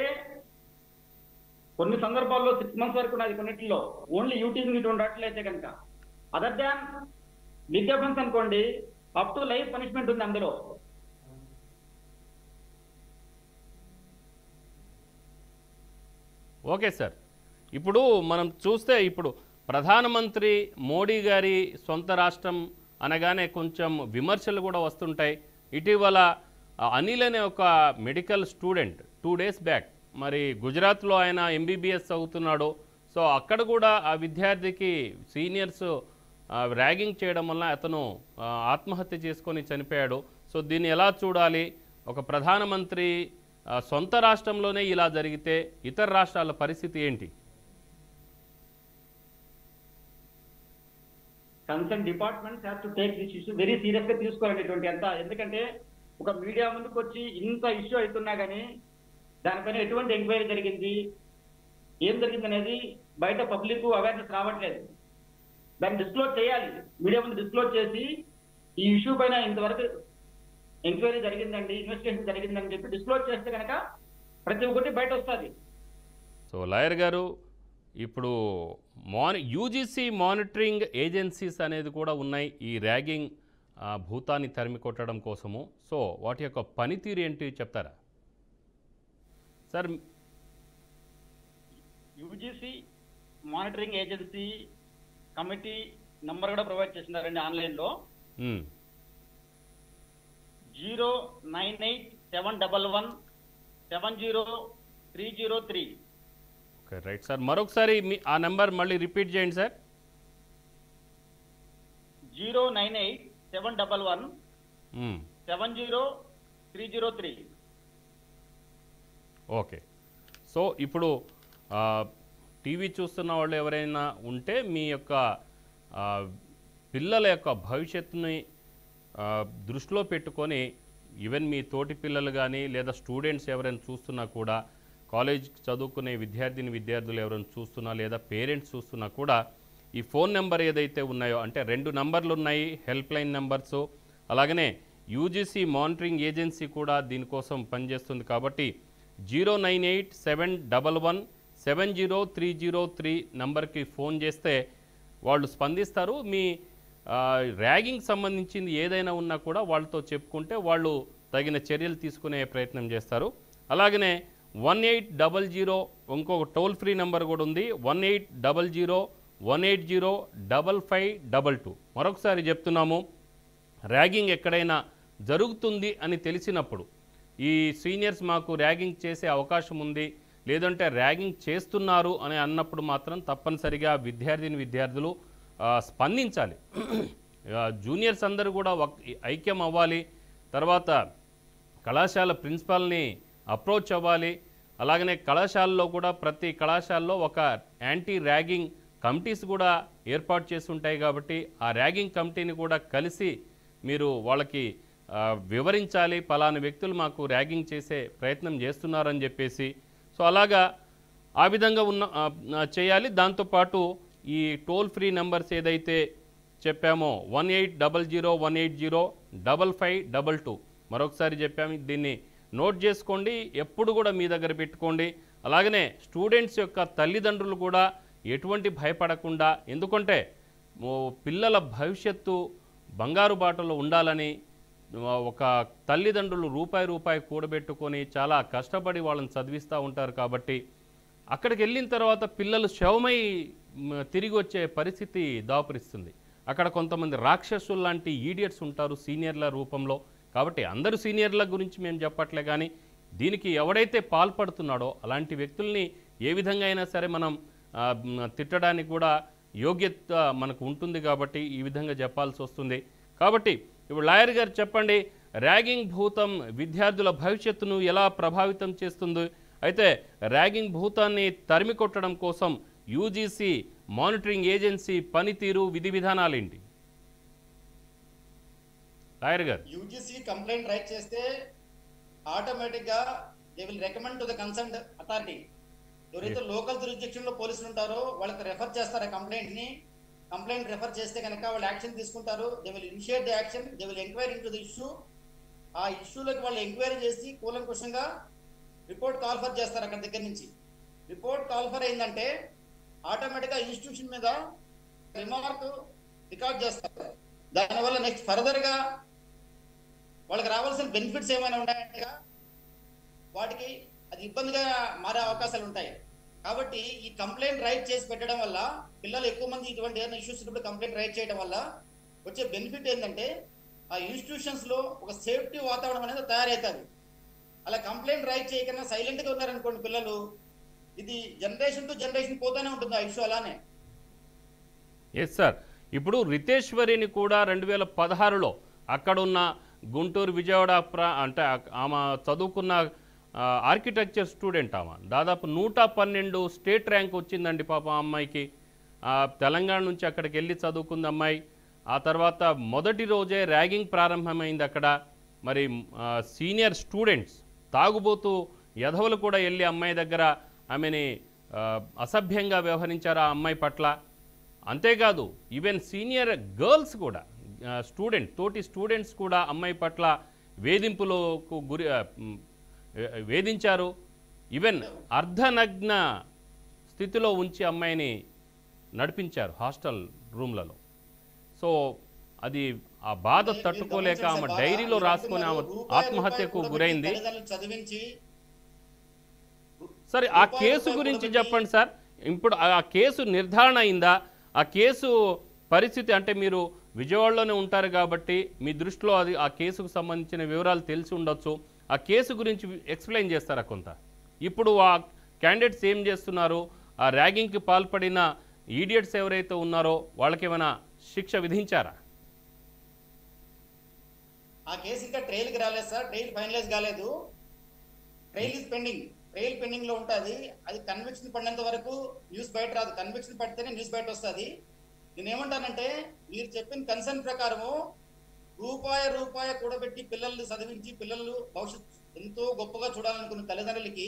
కొన్ని సందర్భాల్లో 6 months వరకు ఉన్నది, కొన్నిటిలో ఓన్లీ యూటీజీ ఉండట్లయితే కనుక. అదర్ దాన్ బిగ్ అఫెన్స్ అనుకోండి, అప్ టు లైఫ్ పనిష్మెంట్ ఉంది అందులో. Okay sir. ఇప్పుడు మనం చూస్తే ఇప్పుడు ప్రధానమంత్రి మోడీ గారి సొంత రాష్ట్రం అనగానే కొంచెం విమర్శలు కూడా వస్తుంటాయి. ఇటీవల అనిల్ అనే ఒక మెడికల్ స్టూడెంట్ 2 days బ్యాక్ మరి గుజరాత్లో ఆయన ఎంబీబీఎస్ అవుతున్నాడు. సో అక్కడ కూడా ఆ విద్యార్థికి సీనియర్స్ ర్యాగింగ్ చేయడం వల్ల అతను ఆత్మహత్య చేసుకొని చనిపోయాడు. సో దీన్ని ఎలా చూడాలి? ఒక ప్రధానమంత్రి సొంత రాష్ట్రంలోనే ఇలా జరిగితే ఇతర రాష్ట్రాల పరిస్థితి ఏంటి? Concern departments have to take this issue very serious గా తీసుకోవాలనేటువంటి అంత. ఎందుకంటే ఒక మీడియా ముందుకు వచ్చి ఇంత ఇష్యూ అవుతున్నా కానీ దానిపైన ఎటువంటి ఎంక్వైరీ జరిగింది, ఏం జరిగింది అనేది బయట పబ్లిక్ అవేర్నెస్ రావట్లేదు. దాన్ని డిస్క్లోజ్ చేయాలి, మీడియా ముందు డిస్క్లోజ్ చేసి ఈ ఇష్యూ పైన ఇంతవరకు ఎంక్వైరీ జరిగిందండి, ఇన్వెస్టిగేషన్ జరిగిందని చెప్పి డిస్క్లోజ్ చేస్తే కనుక ప్రతి ఒక్కటి బయట వస్తుంది. సో లాయర్ గారు, ఇప్పుడు యూజీసీ మానిటరింగ్ ఏజెన్సీస్ అనేది కూడా ఉన్నాయి ఈ ర్యాగింగ్ భూతాన్ని తరిమి కొట్టడం కోసము. సో వాటి యొక్క పనితీరు ఏంటి చెప్తారా sir? UGC monitoring agency committee number కూడా ప్రొవైడ్ చేస్తున్నారండి ఆన్లైన్లో. 0987111700303. Okay, right sir. మరొకసారి ఆ నెంబర్ మళ్ళీ రిపీట్ చేయండి సార్. 0987111700303. ఓకే. సో ఇప్పుడు టీవీ చూస్తున్న వాళ్ళు ఎవరైనా ఉంటే మీ యొక్క పిల్లల యొక్క భవిష్యత్తుని దృష్టిలో పెట్టుకొని, ఈవెన్ మీ తోటి పిల్లలు కానీ లేదా స్టూడెంట్స్ ఎవరైనా చూస్తున్నా కూడా, కాలేజ్ చదువుకునే విద్యార్థులు ఎవరైనా చూస్తున్నా లేదా పేరెంట్స్ చూస్తున్నా కూడా ఈ ఫోన్ నెంబర్ ఏదైతే ఉన్నాయో, అంటే 2 నంబర్లు ఉన్నాయి హెల్ప్ లైన్ నెంబర్సు, అలాగనే యూజీసీ మానిటరింగ్ ఏజెన్సీ కూడా దీనికోసం పనిచేస్తుంది. కాబట్టి 09871170303 నంబర్కి ఫోన్ చేస్తే వాళ్ళు స్పందిస్తారు. మీ ర్యాగింగ్ సంబంధించింది ఏదైనా ఉన్నా కూడా వాళ్ళతో చెప్పుకుంటే వాళ్ళు తగిన చర్యలు తీసుకునే ప్రయత్నం చేస్తారు. అలాగనే 1800 ఇంకొక టోల్ ఫ్రీ నెంబర్ కూడా ఉంది, 180018055522. మరొకసారి చెప్తున్నాము, ర్యాగింగ్ ఎక్కడైనా జరుగుతుంది అని తెలిసినప్పుడు, ఈ సీనియర్స్ మాకు ర్యాగింగ్ చేసే అవకాశం ఉంది, లేదంటే ర్యాగింగ్ చేస్తున్నారు అని అన్నప్పుడు మాత్రం తప్పనిసరిగా విద్యార్థులు స్పందించాలి. జూనియర్స్ అందరూ కూడా ఐక్యం అవ్వాలి. తర్వాత కళాశాల ప్రిన్సిపాల్ని అప్రోచ్ అవ్వాలి. అలాగనే కళాశాలలో కూడా ప్రతి కళాశాలలో ఒక యాంటీ ర్యాగింగ్ కమిటీస్ కూడా ఏర్పాటు చేసి ఉంటాయి. కాబట్టి ఆ ర్యాగింగ్ కమిటీని కూడా కలిసి మీరు వాళ్ళకి వివరించాలి, పలానా వ్యక్తులు మాకు ర్యాగింగ్ చేసే ప్రయత్నం చేస్తున్నారని చెప్పేసి. సో అలాగా ఆ విధంగా చేయాలి. దాంతోపాటు ఈ టోల్ ఫ్రీ నెంబర్స్ ఏదైతే చెప్పామో 180018055522 మరొకసారి చెప్పాము, దీన్ని నోట్ చేసుకోండి, ఎప్పుడు కూడా మీ దగ్గర పెట్టుకోండి. అలాగనే స్టూడెంట్స్ యొక్క తల్లిదండ్రులు కూడా ఎటువంటి భయపడకుండా, ఎందుకంటే పిల్లల భవిష్యత్తు బంగారు బాటలో ఉండాలని ఒక తల్లిదండ్రులు రూపాయి కూడబెట్టుకొని చాలా కష్టపడి వాళ్ళని చదివిస్తూ ఉంటారు. కాబట్టి అక్కడికి వెళ్ళిన తర్వాత పిల్లలు శవమై తిరిగి వచ్చే పరిస్థితి దాపురిస్తుంది. అక్కడ కొంతమంది రాక్షసులు లాంటి ఈడియట్స్ ఉంటారు సీనియర్ల రూపంలో. కాబట్టి అందరు సీనియర్ల గురించి మేము చెప్పట్లే, కానీ దీనికి ఎవడైతే పాల్పడుతున్నాడో అలాంటి వ్యక్తుల్ని ఏ విధంగా అయినా సరే మనం తిట్టడానికి కూడా యోగ్యత మనకు ఉంటుంది. కాబట్టి ఈ విధంగా చెప్పాల్సి వస్తుంది. కాబట్టి ఇప్పుడు లాయర్ గారు చెప్పండి, ర్యాగింగ్ భూతం విద్యార్థుల భవిష్యత్తును ఎలా ప్రభావితం చేస్తుంది? అయితే ర్యాగింగ్ భూతాన్ని తరిమి కొట్టడం కోసం యూజీసీ మానిటరింగ్ ఏజెన్సీ పనితీరు, విధి విధానాలు ఏంటి? లాయర్ గారు. యూజీసీ కంప్లైంట్ రైట్ చేస్తే ఆటోమేటిక్ గా they will recommend to the concerned authority. ఎవరైతే లోకల్ జ్యూరిస్డిక్షన్ లో పోలీసులు ఉంటారో వాళ్ళకి రెఫర్ చేస్తారు కంప్లైంట్ ని. కంప్లైంట్ రెఫర్ చేస్తే కనుక వాళ్ళు యాక్షన్ తీసుకుంటారు. They will initiate the action, they will enquiry into the issue. ఆ ఇష్యూలోకి వాళ్ళు ఎంక్వైరీ చేసి కూలంకుషంగా రిపోర్ట్ కాల్ఫర్ చేస్తారు. అక్కడ దగ్గర నుంచి రిపోర్ట్ కాల్ఫర్ అయిందంటే ఆటోమేటిక్ గా ఇన్స్టిట్యూషన్ మీద రిమార్క్ రికార్డ్ చేస్తారు. దానివల్ల నెక్స్ట్ ఫర్దర్ గా వాళ్ళకి రావాల్సిన బెనిఫిట్స్ ఏమైనా ఉన్నాయంటే వాటికి అది ఇబ్బందిగా మారే అవకాశాలు ఉంటాయి. కాబట్టి ఈ కంప్లైంట్ రైట్ చేసి పెట్టడం వల్ల పిల్లలు ఎక్కువ మంది ఇటువంటి ఏమైనా ఇష్యూస్ ఉన్నప్పుడు కంప్లైంట్ రైట్ చేయడం వల్ల వచ్చే బెనిఫిట్ ఏంటంటే ఆ ఇన్స్టిట్యూషన్స్ లో ఒక సేఫ్టీ వాతావరణం అనేది తయారవుతుంది. అలా కంప్లైంట్ రైట్ చేయకుండా సైలెంట్ గా ఉన్నారనుకోండి పిల్లలు, ఇది జనరేషన్ టు జనరేషన్ పోతూనే ఉంటుంది ఆ ఇష్యూ అలానే. Yes sir. ఇప్పుడు రితేశ్వరిని కూడా 2016లో అక్కడున్న గుంటూరు విజయవాడ అంటే ఆమె చదువుకున్న ఆర్కిటెక్చర్ స్టూడెంట్, ఆమె దాదాపు 112 స్టేట్ ర్యాంక్ వచ్చిందండి పాప అమ్మాయికి. తెలంగాణ నుంచి అక్కడికి వెళ్ళి చదువుకుంది అమ్మాయి. ఆ తర్వాత మొదటి రోజే ర్యాగింగ్ ప్రారంభమైంది అక్కడ. మరి సీనియర్ స్టూడెంట్స్ తాగుబోతూ యధవులు కూడా వెళ్ళి అమ్మాయి దగ్గర ఆమెని అసభ్యంగా వ్యవహరించారు ఆ అమ్మాయి పట్ల. అంతేకాదు ఈవెన్ సీనియర్ గర్ల్స్ కూడా తోటి స్టూడెంట్స్ కూడా అమ్మాయి పట్ల వేధింపులకు వేధించారు. ఈవెన్ అర్ధనగ్న స్థితిలో ఉంచి అమ్మాయిని నడిపించారు హాస్టల్ రూమ్లలో. సో అది ఆ బాధ తట్టుకోలేక ఆమె డైరీలో రాసుకొని ఆమె ఆత్మహత్యకు గురైంది. సరే ఆ కేసు గురించి చెప్పండి సార్. ఇప్పుడు ఆ కేసు నిర్ధారణ అయిందా? ఆ కేసు పరిస్థితి అంటే మీరు విజయవాడలోనే ఉంటారు కాబట్టి మీ దృష్టిలో అది ఆ కేసుకు సంబంధించిన వివరాలు తెలిసి ఉండొచ్చు. ఆ కేసు గురించి ఎక్స్ప్లెయిన్ చేస్తారా కొంత? ఇప్పుడు ఆ క్యాండిడేట్స్ ఏం చేస్తున్నారు? ఆ ర్యాగింగ్కి పాల్పడిన ఈడియట్స్ ఎవరైతే ఉన్నారో వాళ్ళకి ఏమైనా శిక్ష విధించారా? ఆ కేసు ఇంకా ట్రయల్కి రాలేదు సార్. ట్రయల్ ఫైనలైజ్ కాలేదు. Trial is pending. Trial pending లో ఉంటుంది. అది కన్విక్షన్ పడినంత వరకు న్యూస్ బయట రాదు. కన్విక్షన్ పడితేనే న్యూస్ బయట వస్తుంది. నేను ఏమంటానంటే మీరు చెప్పిన కన్సర్న్ ప్రకారము రూపాయి కూడబెట్టి పిల్లల్ని చదివించి పిల్లలు భవిష్యత్తు ఎంతో గొప్పగా చూడాలనుకున్న తల్లిదండ్రులకి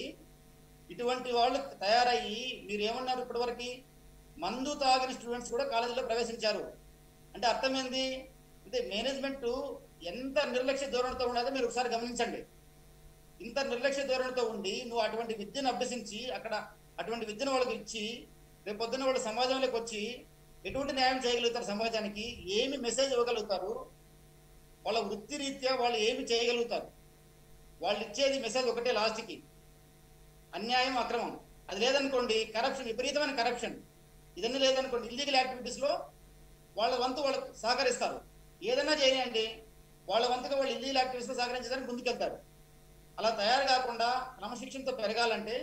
ఇటువంటి వాళ్ళు తయారయ్యి మీరు ఏమన్నారు ఇప్పటివరకు మందు తాగిన స్టూడెంట్స్ కూడా కాలేజీలో ప్రవేశించారు అంటే అర్థమైంది. అంటే మేనేజ్మెంట్ ఎంత నిర్లక్ష్య ధోరణితో ఉన్నదో మీరు ఒకసారి గమనించండి. ఇంత నిర్లక్ష్య ధోరణితో ఉండి నువ్వు అటువంటి విద్యను అభ్యసించి అక్కడ అటువంటి విద్యను వాళ్ళకి ఇచ్చి రేపొద్దున వాళ్ళు సమాజంలోకి వచ్చి ఎటువంటి న్యాయం చేయగలుగుతారు? సమాజానికి ఏమి మెసేజ్ ఇవ్వగలుగుతారు? వాళ్ళ వృత్తి రీత్యా వాళ్ళు ఏమి చేయగలుగుతారు? వాళ్ళు ఇచ్చేది మెసేజ్ ఒకటే లాస్ట్కి, అన్యాయం, అక్రమం. అది లేదనుకోండి కరప్షన్, విపరీతమైన కరప్షన్. ఇదన్నీ లేదనుకోండి ఇల్లీగల్ యాక్టివిటీస్లో వాళ్ళ వంతు వాళ్ళు సహకరిస్తారు. ఏదైనా చేయండి వాళ్ళ వంతుగా వాళ్ళు ఇల్లీగల్ యాక్టివిటీస్లో సహకరించడానికి ముందుకెళ్తారు. అలా తయారు కాకుండా క్రమశిక్షణతో పెరగాలంటే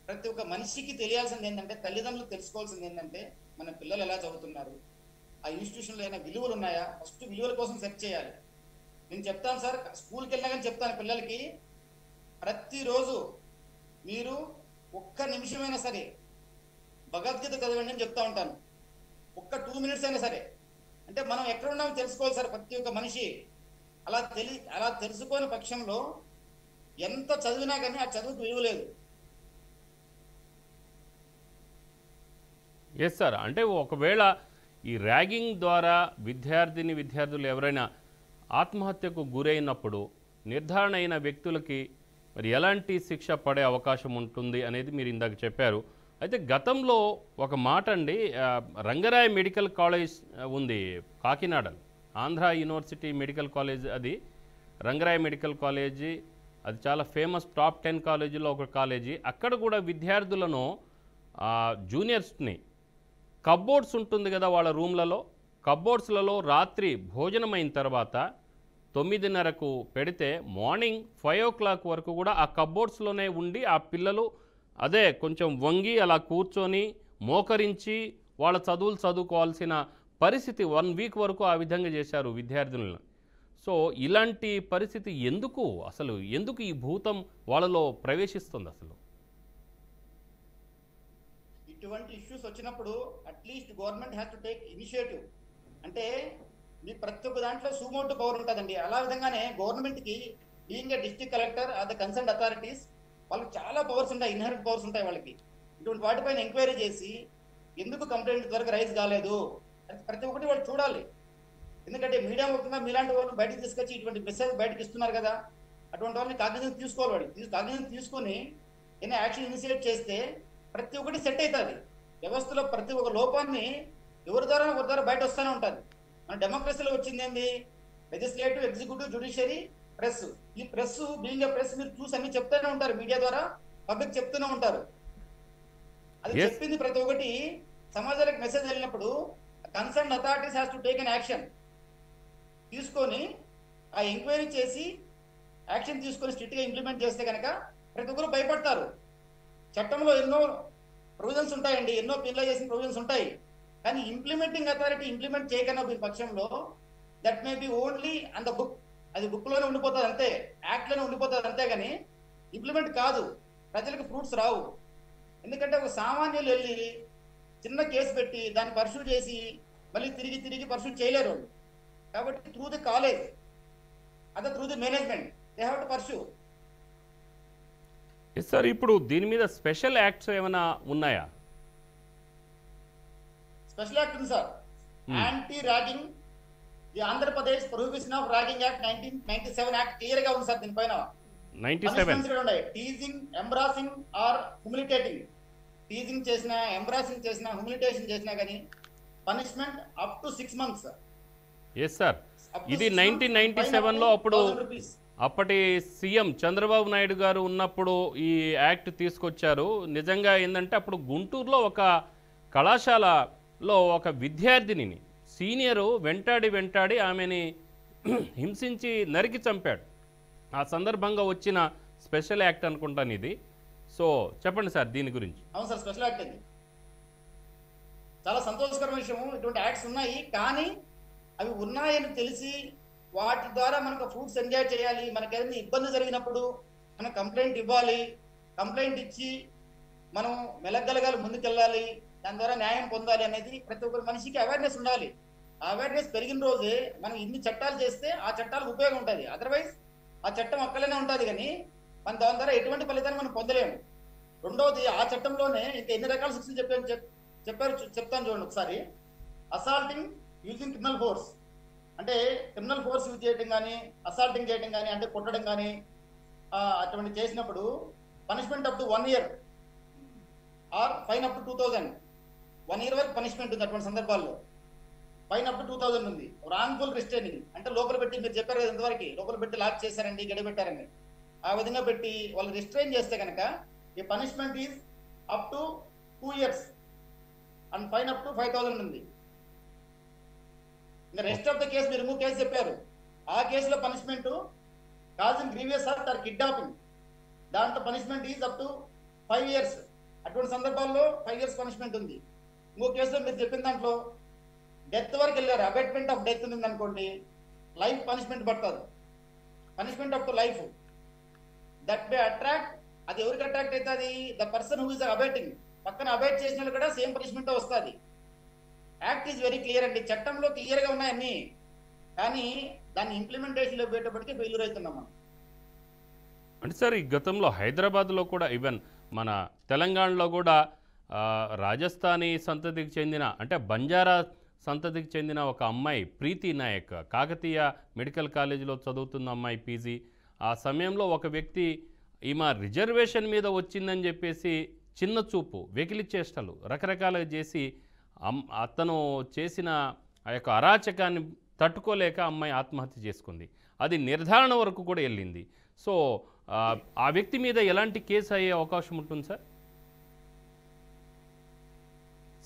ప్రతి ఒక్క మనిషికి తెలియాల్సింది ఏంటంటే, తల్లిదండ్రులు తెలుసుకోవాల్సింది ఏంటంటే మన పిల్లలు ఎలా చదువుతున్నారు, ఆ ఇన్స్టిట్యూషన్లో ఏమైనా విలువలు ఉన్నాయా, ఫస్ట్ విలువల కోసం సెర్చ్ చేయాలి. నేను చెప్తాను సార్, స్కూల్కి వెళ్ళినా కానీ చెప్తాను పిల్లలకి, ప్రతిరోజు మీరు ఒక్క నిమిషమైనా సరే భగవద్గీత చదవండి అని చెప్తా ఉంటాను. ఒక్క 2 minutes అయినా సరే. అంటే మనం ఎక్కడ ఉన్నామో తెలుసుకోవాలి సార్ ప్రతి ఒక్క మనిషి. అలా తెలుసుకోని పక్షంలో ఎంత చదివినా కానీ ఆ చదువుకు విలువ లేదు. Yes sir. అంటే ఒకవేళ ఈ ర్యాగింగ్ ద్వారా విద్యార్థులు ఎవరైనా ఆత్మహత్యకు గురైనప్పుడు నిర్ధారణ అయిన వ్యక్తులకి మరి ఎలాంటి శిక్ష పడే అవకాశం ఉంటుంది అనేది మీరు ఇందాక చెప్పారు. అయితే గతంలో ఒక మాట అండి, రంగరాయ మెడికల్ కాలేజ్ ఉంది కాకినాడలో, ఆంధ్ర యూనివర్సిటీ మెడికల్ కాలేజ్, అది రంగరాయ మెడికల్ కాలేజీ, అది చాలా ఫేమస్ టాప్ 10 కాలేజీలో ఒక కాలేజీ. అక్కడ కూడా విద్యార్థులను జూనియర్స్ని కబ్బోర్డ్స్ ఉంటుంది కదా వాళ్ళ రూమ్లలో, కబ్బోర్డ్స్లలో రాత్రి భోజనం అయిన తర్వాత 9:30కు పెడితే మార్నింగ్ 5 o'clock వరకు కూడా ఆ కబ్బోర్డ్స్లోనే ఉండి ఆ పిల్లలు అదే కొంచెం వంగి అలా కూర్చొని మోకరించి వాళ్ళ చదువులు చదువుకోవాల్సిన పరిస్థితి 1 week వరకు ఆ విధంగా చేశారు విద్యార్థులను. సో ఇలాంటి పరిస్థితి ఎందుకు ఈ భూతం వాళ్ళలో ప్రవేశిస్తుంది అసలు? ఇటువంటి ఇష్యూస్ వచ్చినప్పుడు at least government has to take initiative. అంటే మీ ప్రతి ఒక్క దాంట్లో సూమోటో పవర్ ఉంటుందండి. అలా విధంగానే గవర్నమెంట్కి being a district collector or the concern authorities, వాళ్ళకి చాలా పవర్స్ ఉంటాయి, ఇన్హెరెంట్ పవర్స్ ఉంటాయి వాళ్ళకి. ఇటువంటి వాటిపైన ఎంక్వైరీ చేసి ఎందుకు కంప్లైంట్ వరకు రైజ్ కాలేదు అది ప్రతి ఒక్కటి వాళ్ళు చూడాలి. ఎందుకంటే మీడియా ముఖ్యంగా మీలాంటి వాళ్ళు బయటకు తీసుకొచ్చి ఇటువంటి మెసేజ్ బయటకు ఇస్తున్నారు కదా, అటువంటి వాళ్ళని కాగ్నిజెన్స్ తీసుకోవాలి. వాళ్ళు కాగ్నిజెన్స్ తీసుకొని ఏదైనా యాక్షన్ ఇనిషియేట్ చేస్తే ప్రతి ఒక్కటి సెట్ అవుతుంది. వ్యవస్థలో ప్రతి ఒక్క లోపాన్ని ఎవరి ద్వారా బయట వస్తూనే ఉంటుంది. మన డెమోక్రసీలో వచ్చింది ఏంది? Legislative, executive, judiciary, press. ఈ ప్రెస్ బీయింగ్ ఏ ప్రెస్ మీరు చూసి అన్ని చెప్తూనే ఉంటారు, మీడియా ద్వారా పబ్లిక్ చెప్తూనే ఉంటారు. అది చెప్పింది ప్రతి ఒక్కటి సమాజానికి మెసేజ్ వెళ్ళినప్పుడు concern authorities has to take an action. తీసుకొని ఆ ఎంక్వైరీ చేసి యాక్షన్ తీసుకొని స్ట్రిక్ట్గా ఇంప్లిమెంట్ చేస్తే కనుక ప్రతి ఒక్కరు భయపడతారు. చట్టంలో ఎన్నో ప్రొవిజన్స్ ఉంటాయండి, ఎన్నో పెనలైజేషన్ ప్రొవిజన్స్ ఉంటాయి. కానీ ఇంప్లిమెంటింగ్ అథారిటీ ఇంప్లిమెంట్ చేయకన్నా మీ పక్షంలో that may be only on the book. అది బుక్లోనే ఉండిపోతుంది అంతే, యాక్ట్లోనే ఉండిపోతుంది అంతే, కానీ ఇంప్లిమెంట్ కాదు, ప్రజలకు ఫ్రూట్స్ రావు. ఎందుకంటే ఒక సామాన్యులు వెళ్ళి చిన్న కేసు పెట్టి దాన్ని పర్సూ చేసి మళ్ళీ తిరిగి పర్సూ చేయలేరు వాళ్ళు. కాబట్టి త్రూ ది కాలేజ్ అదే through the management they have to pursue. Sir ఇప్పుడు దీని మీద స్పెషల్ యాక్ట్స్ ఏమైనా ఉన్నాయా? స్పెషల్ యాక్ట్ ఉంది sir, anti ragging, the Andhra Pradesh prohibition of ragging act 1997 act clear గా ఉంది సార్. దీనిపైన 97 teasing, embarrassing or humiliating. Teasing చేసిన, ఎంబ్రాసింగ్ చేసిన, హ్యూమిలిటేషన్ చేసినా కానీ punishment up to 6 months. Yes sir, ఇది 1997లో అప్పటి సీఎం చంద్రబాబు నాయుడు గారు ఉన్నప్పుడు ఈ యాక్ట్ తీసుకొచ్చారు. నిజంగా ఏంటంటే అప్పుడు గుంటూరులో ఒక కళాశాలలో ఒక విద్యార్థిని సీనియరు వెంటాడి ఆమెని హింసించి నరికి చంపాడు. ఆ సందర్భంగా వచ్చిన స్పెషల్ యాక్ట్ అనుకుంటాను ఇది. సో చెప్పండి సార్ దీని గురించి. అవును సార్, స్పెషల్ యాక్ట్ ఇది. చాలా సంతోషకరమైన విషయం. ఇటువంటి యాక్ట్స్ ఉన్నాయి, కానీ అవి ఉన్నాయని తెలిసి వాటి ద్వారా మనకు ఫ్రూట్స్ ఎంజాయ్ చేయాలి. మనకి ఏదైనా ఇబ్బంది జరిగినప్పుడు మనం కంప్లైంట్ ఇవ్వాలి, కంప్లైంట్ ఇచ్చి మనం మెలగలగాలి, ముందుకెళ్ళాలి, దాని ద్వారా న్యాయం పొందాలి అనేది ప్రతి ఒక్కరి మనిషికి అవేర్నెస్ ఉండాలి. ఆ అవేర్నెస్ పెరిగిన రోజే మనం ఇన్ని చట్టాలు చేస్తే ఆ చట్టాలకు ఉపయోగం ఉంటుంది. అదర్వైజ్ ఆ చట్టం అక్కడనే ఉంటుంది, కానీ మన దాని ద్వారా ఎటువంటి ఫలితాన్ని మనం పొందలేము. రెండవది, ఆ చట్టంలోనే ఇంకా ఎన్ని రకాల శిక్షలు చెప్తాను చూడండి ఒకసారి. అసాల్టింగ్ యూజింగ్ క్రిమినల్ ఫోర్స్, అంటే క్రిమినల్ ఫోర్స్ యూజ్ చేయడం కానీ, అసాల్టింగ్ చేయడం కానీ, అంటే కొట్టడం కానీ అటువంటి చేసినప్పుడు punishment up to 1 year or fine up to 2000. 1 year వరకు పనిష్మెంట్ ఉంది అటువంటి సందర్భాల్లో. ఫైన్ అప్ టు 2000 ఉంది. రాంగ్ఫుల్ రిస్ట్రైనింగ్, అంటే లోపల పెట్టి, మీరు చెప్పారు కదా ఇంతవరకు, లోపల పెట్టి లాక్ చేశారండి, గడిపెట్టారండి, ఆ విధంగా పెట్టి వాళ్ళు రిస్ట్రైన్ చేస్తే కనుక ఈ punishment is up to 2 years and fine up to 5000 ఉంది. ఇంకా రెస్ట్ ఆఫ్ ద కేసు, మీరు కేసు చెప్పారు, ఆ కేసులో punishment causing grievous hurt or kidnapping, దాంట్లో punishment is up to 5 years. అటువంటి సందర్భాల్లో 5 years పనిష్మెంట్ ఉంది. ఇంకో కేసులో మీరు చెప్పిన దాంట్లో డెత్ వరకు వెళ్ళారు, అబేట్మెంట్ ఆఫ్ డెత్ ఉంది అనుకోండి, లైఫ్ పనిష్మెంట్ పడుతుంది, punishment up to life. That may attract, అది ఎవరికి అట్రాక్ట్ అవుతుంది? The person who is abetting. పక్కన అబేట్ చేసిన వాళ్ళు కూడా సేమ్ పనిష్మెంట్ వస్తుంది. యాక్ట్ ఈజ్ వెరీ క్లియర్ అండి, చట్టంలో క్లియర్గా ఉన్నాయన్నీ, కానీ దాన్ని ఇంప్లిమెంటేషన్లో పెట్టేప్పటికీ ఫెయిల్యూర్ అవుతున్నాం మనం. అంటే సార్ ఈ గతంలో హైదరాబాద్లో కూడా, ఈవెన్ మన తెలంగాణలో కూడా రాజస్థానీ సంతతికి చెందిన, అంటే బంజారా సంతతికి చెందిన ఒక అమ్మాయి ప్రీతి నాయక్, కాకతీయ మెడికల్ కాలేజీలో చదువుతున్న అమ్మాయి పీజీ. ఆ సమయంలో ఒక వ్యక్తి ఈమె రిజర్వేషన్ మీద వచ్చిందని చెప్పేసి చిన్న చూపు, వెకిలి చేష్టలు రకరకాలుగా చేసి అతను చేసిన ఆ యొక్క అరాచకాన్ని తట్టుకోలేక అమ్మాయి ఆత్మహత్య చేసుకుంది. అది నిర్ధారణ వరకు కూడా వెళ్ళింది. సో ఆ వ్యక్తి మీద ఎలాంటి కేసు అయ్యే అవకాశం ఉంటుంది సార్?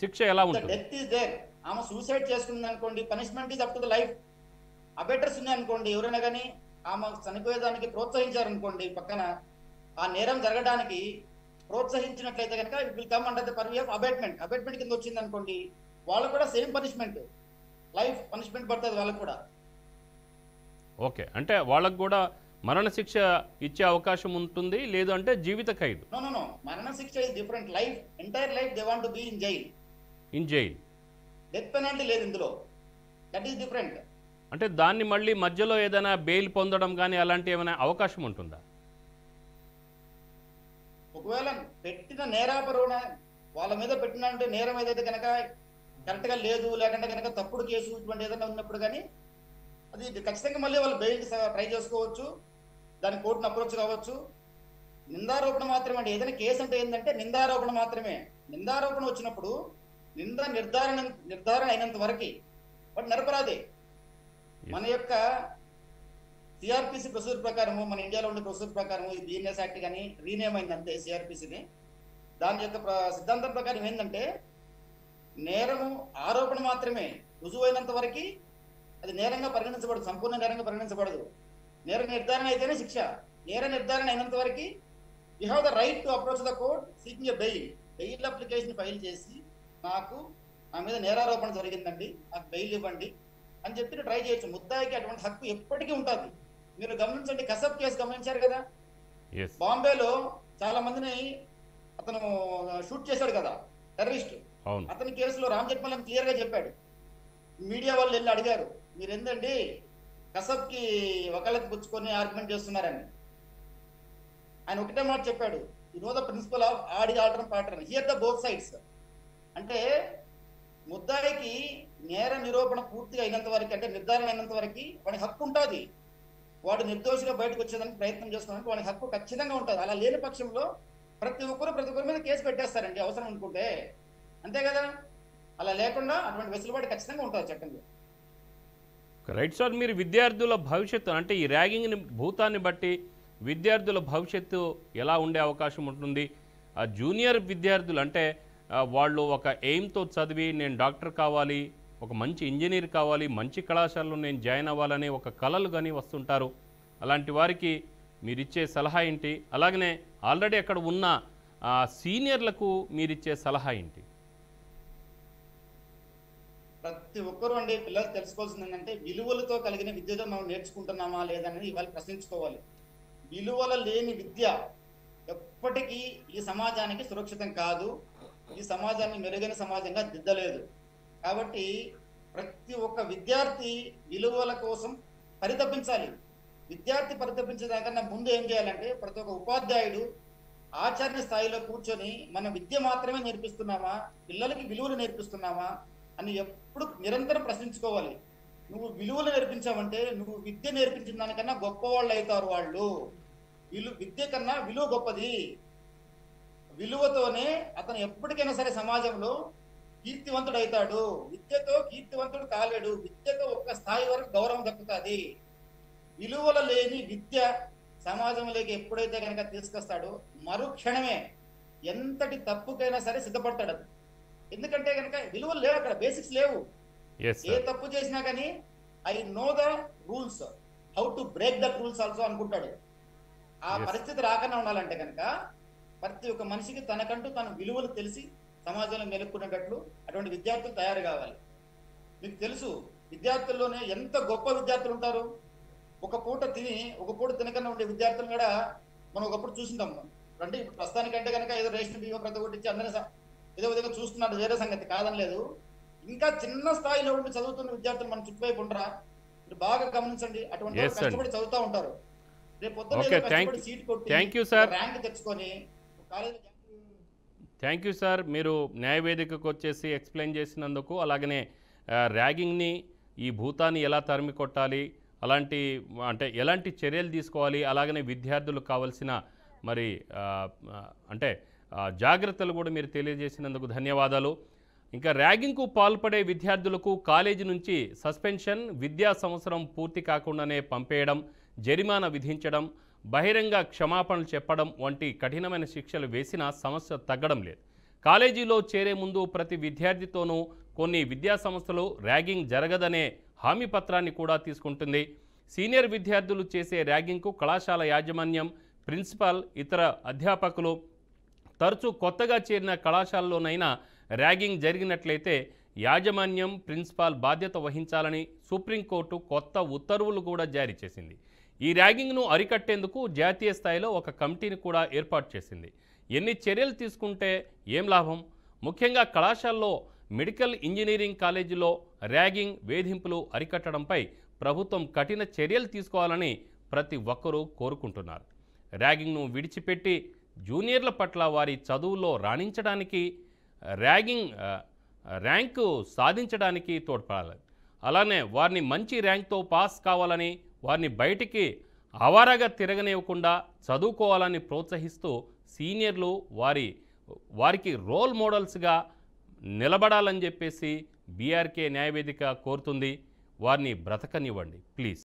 శిక్ష ఎలా ఉంటుంది? Death is there. ఆమె సూసైడ్ చేసుకుంది అనుకోండి, punishment is up to the life. Abettors ఉన్నాయి అనుకోండి, ఎవరైనా కానీ ఆమె చనిపోయేదానికి ప్రోత్సహించారనుకోండి, పక్కన ఆ నేరం జరగడానికి ప్రోత్సహించినట్లయితే కనుక it will come under the purview of abatement. Abatement కింద వచ్చింది అనుకోండి, వాళ్ళకు కూడా సేమ్ పనిష్మెంట్, లైఫ్ పనిష్మెంట్ పడుతుంది వాళ్ళకు కూడా. ఓకే, అంటే వాళ్ళకు కూడా మరణశిక్ష ఇచ్చే అవకాశం ఉంటుంది, లేదు అంటే జీవిత ఖైదు. నో నో నో, మరణశిక్ష is different. Life, entire life they want to be in jail. In jail. Death penalty లేదు ఇందులో, దట్ ఈస్ డిఫరెంట్. అంటే దాన్ని మళ్ళీ మధ్యలో ఏదైనా బెయిల్ పొందడం కానీ అలాంటి ఏమైనా అవకాశం ఉంటుందా? ఒకవేళ పెట్టిన నేరాపరణ వాళ్ళ మీద పెట్టినంటే నేరం ఏదైతే కనుక కరెక్ట్ గా లేదు, లేకుంటే కనుక తప్పుడు కేసు ఇటువంటి ఏదైనా ఉన్నప్పుడు కానీ అది ఖచ్చితంగా మళ్ళీ వాళ్ళు బెయిల్ ట్రై చేసుకోవచ్చు, దాని కోర్టును అప్రోచ్ కావచ్చు. నిందారోపణ మాత్రమే అండి. ఏదైనా కేసు అంటే ఏంటంటే నిందారోపణ మాత్రమే. నిందారోపణ వచ్చినప్పుడు నింద నిర్ధారణ అయినంత వరకు బట్ నిరపరాధే. మన యొక్క సిఆర్పిసి ప్రొసీజర్ ప్రకారము, మన ఇండియాలో ఉండే ప్రొసీజర్ ప్రకారము, ఈ బిఎన్ఎస్ యాక్ట్ కానీ రీనేమ్ అయింది అంతే సిఆర్పిసిని. దాని యొక్క సిద్ధాంతం ప్రకారం ఏంటంటే నేరము ఆరోపణ మాత్రమే, రుజువు అయినంత వరకు అది నేరంగా పరిగణించబడదు, సంపూర్ణ నేరంగా పరిగణించబడదు. నేర నిర్ధారణ అయితేనే శిక్ష. నేర నిర్ధారణ అయినంత వరకు you have the right to approach the court seeking a bail. Bail application file చేసి నాకు నా మీద నేరారోపణ జరిగిందండి, నాకు బెయిల్ ఇవ్వండి అని చెప్పి ట్రై చేయొచ్చు. ముద్దాయికి అటువంటి హక్కు ఎప్పటికీ ఉంటుంది. మీరు గమనించండి, కసబ్ కేసు గమనించారు కదా, బాంబేలో చాలా మందిని అతను షూట్ చేశాడు కదా, టెర్రరిస్ట్. అతని కేసులో రామ్ జెట్మలాని క్లియర్ గా చెప్పాడు. మీడియా వాళ్ళు వెళ్ళి అడిగారు, మీరు ఏందండి కసబ్ కి వకాలత్ పుచ్చుకొని ఆర్గ్యుమెంట్ చేస్తున్నారని. ఆయన ఒకటే మాట చెప్పాడు, you know the principle of audi alteram partem, hear the both sides. అంటే ముద్దాయికి నేర నిరూపణ పూర్తిగా అయినంత వరకు, అంటే నిర్ధారణ అయినంత వరకు వాడి హక్కు ఉంటుంది. వాడు నిర్దోషిగా బయటకు వచ్చేదానికి ప్రయత్నం చేసుకోవడానికి వాడి హక్కు ఖచ్చితంగా ఉంటుంది. అలా లేని పక్షంలో ప్రతి ఒక్కరి మీద కేసు పెట్టేస్తారండి అవసరం అనుకుంటే, అంతే కదా. అలా లేకుండా అటువంటి వెసులుబాటు ఖచ్చితంగా ఉంటుంది చట్టంలో. రైట్ సార్, మీరు విద్యార్థుల భవిష్యత్తు అంటే ఈ ర్యాగింగ్ని భూతాన్ని బట్టి విద్యార్థుల భవిష్యత్తు ఎలా ఉండే అవకాశం ఉంటుంది? ఆ జూనియర్ విద్యార్థులు అంటే వాళ్ళు ఒక ఎయిమ్తో చదివి నేను డాక్టర్ కావాలి, ఒక మంచి ఇంజనీర్ కావాలి, మంచి కళాశాలలో నేను జాయిన్ అవ్వాలని ఒక కలలు కానీ వస్తుంటారు. అలాంటి వారికి మీరిచ్చే సలహా ఏంటి? అలాగనే ఆల్రెడీ అక్కడ ఉన్న సీనియర్లకు మీరిచ్చే సలహా ఏంటి? ప్రతి ఒక్కరూ అండి పిల్లలు తెలుసుకోవాల్సింది ఏంటంటే విలువలతో కలిగిన విద్యతో మనం నేర్చుకుంటున్నామా లేదనేది ఇవాళ ప్రశ్నించుకోవాలి. విలువల లేని విద్య ఎప్పటికీ ఈ సమాజానికి సురక్షితం కాదు, ఈ సమాజాన్ని మెరుగైన సమాజంగా దిద్దలేదు. కాబట్టి ప్రతి ఒక్క విద్యార్థి విలువల కోసం పరితపించాలి. విద్యార్థి పరితపించేదాకన్నా ముందు ఏం చేయాలంటే ప్రతి ఒక్క ఉపాధ్యాయుడు ఆచరణ స్థాయిలో కూర్చొని మన విద్య మాత్రమే నేర్పిస్తున్నామా, పిల్లలకి విలువలు నేర్పిస్తున్నామా అని ఎప్పుడు నిరంతరం ప్రశ్నించుకోవాలి. నువ్వు విలువలు నేర్పించావంటే నువ్వు విద్య నేర్పించిన దానికన్నా గొప్పవాళ్ళు అవుతారు. వాళ్ళు విద్య కన్నా విలువ గొప్పది. విలువతోనే అతను ఎప్పటికైనా సరే సమాజంలో కీర్తివంతుడు అవుతాడు. విద్యతో కీర్తివంతుడు కాలేడు. విద్యతో ఒక్క స్థాయి వరకు గౌరవం దక్కుతుంది. విలువల లేని విద్య సమాజంలోకి ఎప్పుడైతే కనుక తీసుకొస్తాడో మరుక్షణమే ఎంతటి తప్పుకైనా సరే సిద్ధపడతాడు. ఎందుకంటే కనుక విలువలు లేవు, అక్కడ బేసిక్స్ లేవు. ఏ తప్పు చేసినా కానీ I know the rules, how to break the rules also అనుకుంటాడు. ఆ పరిస్థితి రాకుండా ఉండాలంటే కనుక ప్రతి ఒక్క మనిషికి తనకంటూ తన విలువలు తెలిసి సమాజంలో మెలుక్కునేటట్లు అటువంటి విద్యార్థులు తయారు కావాలి. మీకు తెలుసు విద్యార్థుల్లోనే ఎంత గొప్ప విద్యార్థులు ఉంటారు. ఒక పూట తిని ఒక పూట తినకన్నా ఉండే విద్యార్థులు కూడా మనం ఒకప్పుడు చూసింటాం. అంటే ప్రస్తుతానికంటే కనుక ఏదో రేషన్ బియ్యం ప్రతి ఒక్కటి ఇచ్చి అందరినీ ఏదో విధంగా చూస్తున్నారు, వేరే సంగతి కాదనలేదు. ఇంకా చిన్న స్థాయిలో ఉండి చదువుతున్న విద్యార్థులు మన చుట్టువైపు ఉండరా? మీరు బాగా గమనించండి. అటువంటి కష్టపడి చదువుతూ ఉంటారు. రేపు పొద్దున్న సీట్ కొట్టి ర్యాంక్ తెచ్చుకొని కాలేజీలో. థ్యాంక్ యూ సార్, మీరు న్యాయవేదికకు వచ్చేసి ఎక్స్ప్లెయిన్ చేసినందుకు. అలాగనే ర్యాగింగ్ని, ఈ భూతాన్ని ఎలా తరిమి కొట్టాలి, అలాంటి అంటే ఎలాంటి చర్యలు తీసుకోవాలి, అలాగనే విద్యార్థులకు కావాల్సిన మరి అంటే జాగ్రత్తలు కూడా మీరు తెలియజేసినందుకు ధన్యవాదాలు. ఇంకా ర్యాగింగ్కు పాల్పడే విద్యార్థులకు కాలేజీ నుంచి సస్పెన్షన్, విద్యా సంవత్సరం పూర్తి కాకుండానే పంపేయడం, జరిమానా విధించడం, బహిరంగ క్షమాపణలు చెప్పడం వంటి కఠినమైన శిక్షలు వేసినా సమస్య తగ్గడం లేదు. కాలేజీలో చేరే ముందు ప్రతి విద్యార్థితోనూ కొన్ని విద్యా సంస్థలు ర్యాగింగ్ జరగదనే హామీ పత్రాన్ని కూడా తీసుకుంటుంది. సీనియర్ విద్యార్థులు చేసే ర్యాగింగ్కు కళాశాల యాజమాన్యం, ప్రిన్సిపాల్, ఇతర అధ్యాపకులు, తరచూ కొత్తగా చేరిన కళాశాలలోనైనా ర్యాగింగ్ జరిగినట్లయితే యాజమాన్యం, ప్రిన్సిపాల్ బాధ్యత వహించాలని సుప్రీంకోర్టు కొత్త ఉత్తర్వులు కూడా జారీ చేసింది. ఈ ర్యాగింగ్ను అరికట్టేందుకు జాతీయ స్థాయిలో ఒక కమిటీని కూడా ఏర్పాటు చేసింది. ఎన్ని చర్యలు తీసుకుంటే ఏం లాభం? ముఖ్యంగా కళాశాలలో, మెడికల్ ఇంజనీరింగ్ కాలేజీలో ర్యాగింగ్, వేధింపులు అరికట్టడంపై ప్రభుత్వం కఠిన చర్యలు తీసుకోవాలని ప్రతి ఒక్కరూ కోరుకుంటున్నారు. ర్యాగింగ్ను విడిచిపెట్టి జూనియర్ల పట్ల వారి చదువుల్లో రాణించడానికి, ర్యాంకు సాధించడానికి తోడ్పడాలి. అలానే వారిని మంచి ర్యాంక్తో పాస్ కావాలని, వారిని బయటికి ఆవారాగా తిరగనివ్వకుండా చదువుకోవాలని ప్రోత్సహిస్తూ సీనియర్లు వారికి రోల్ మోడల్స్గా నిలబడాలని చెప్పేసి బీఆర్కే న్యాయవేదిక కోరుతుంది. వారిని బ్రతకనివ్వండి ప్లీజ్.